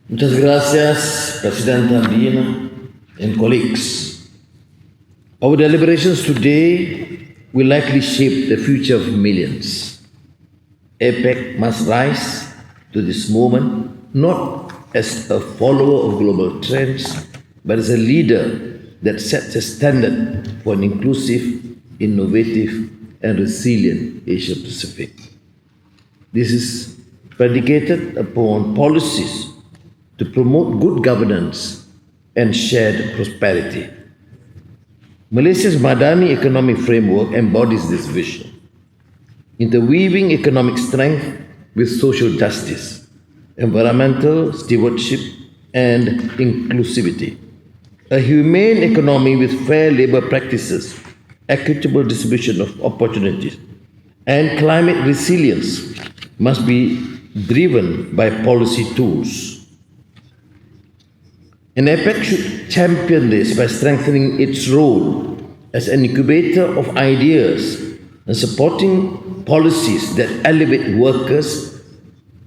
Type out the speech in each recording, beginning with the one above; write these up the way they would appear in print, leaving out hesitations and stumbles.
Muchas gracias, Presidenta Andina and colleagues. Our deliberations today will likely shape the future of millions. APEC must rise to this moment not as a follower of global trends, but as a leader that sets a standard for an inclusive, innovative, and resilient Asia Pacific. This is predicated upon policies to promote good governance and shared prosperity. Malaysia's Madani economic framework embodies this vision, interweaving economic strength with social justice, environmental stewardship, and inclusivity. A humane economy with fair labor practices, equitable distribution of opportunities, and climate resilience must be driven by policy tools. And APEC should champion this by strengthening its role as an incubator of ideas and supporting policies that elevate workers,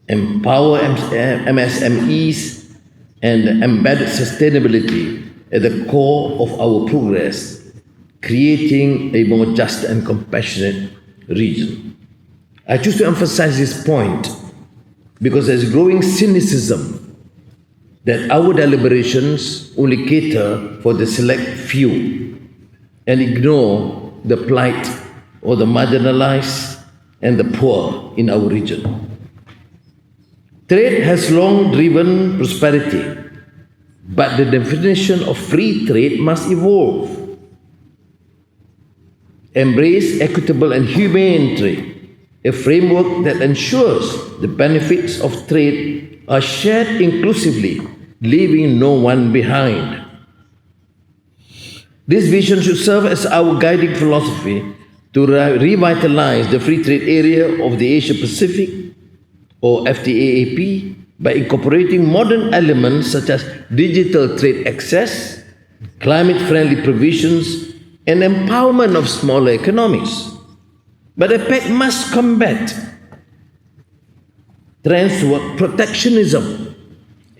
empower MSMEs, and embed sustainability at the core of our progress, creating a more just and compassionate region. I choose to emphasize this point because there is growing cynicism that our deliberations only cater for the select few and ignore the plight or the marginalized and the poor in our region. Trade has long driven prosperity, but the definition of free trade must evolve. Embrace equitable and humane trade, a framework that ensures the benefits of trade are shared inclusively, leaving no one behind. This vision should serve as our guiding philosophy to revitalize the free trade area of the Asia Pacific, or FTAAP, by incorporating modern elements such as digital trade access, climate-friendly provisions, and empowerment of smaller economies. But APEC must combat trends toward protectionism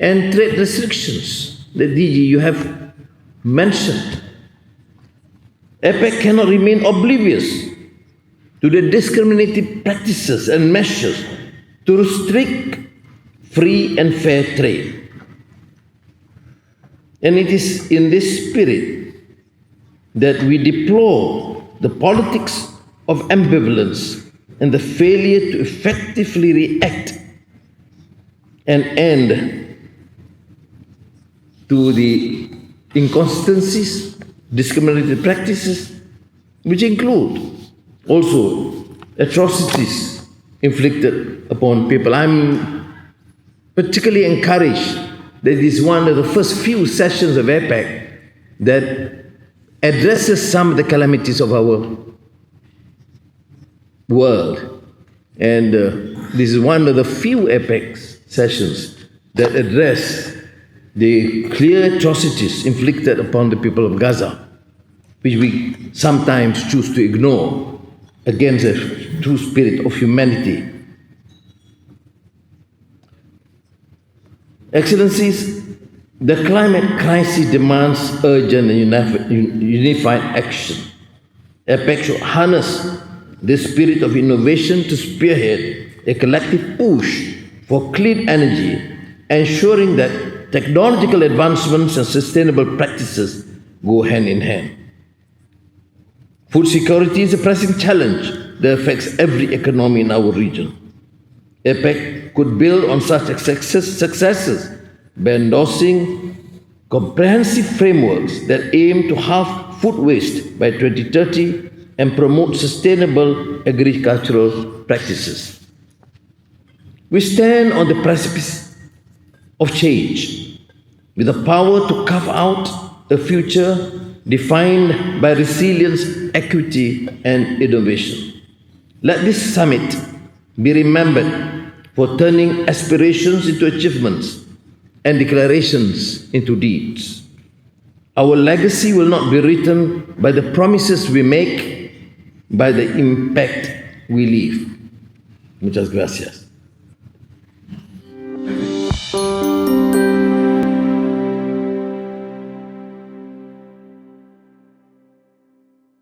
and trade restrictions that DG you have mentioned. APEC cannot remain oblivious to the discriminative practices and measures to restrict free and fair trade. And it is in this spirit that we deplore the politics of ambivalence and the failure to effectively react and end to the inconsistencies, discriminatory practices, which include also atrocities inflicted upon people. I'm particularly encouraged that it is one of the first few sessions of APEC that addresses some of the calamities of our world. And this is one of the few APEC sessions that address the clear atrocities inflicted upon the people of Gaza, which we sometimes choose to ignore against the true spirit of humanity. Excellencies, the climate crisis demands urgent and unified action. APEC should harness the spirit of innovation to spearhead a collective push for clean energy, ensuring that technological advancements and sustainable practices go hand in hand. Food security is a pressing challenge that affects every economy in our region. APEC could build on such successes by endorsing comprehensive frameworks that aim to halve food waste by 2030 and promote sustainable agricultural practices. We stand on the precipice of change, with the power to carve out a future defined by resilience, equity, and innovation. Let this summit be remembered for turning aspirations into achievements and declarations into deeds. Our legacy will not be written by the promises we make, by the impact we leave. Muchas gracias.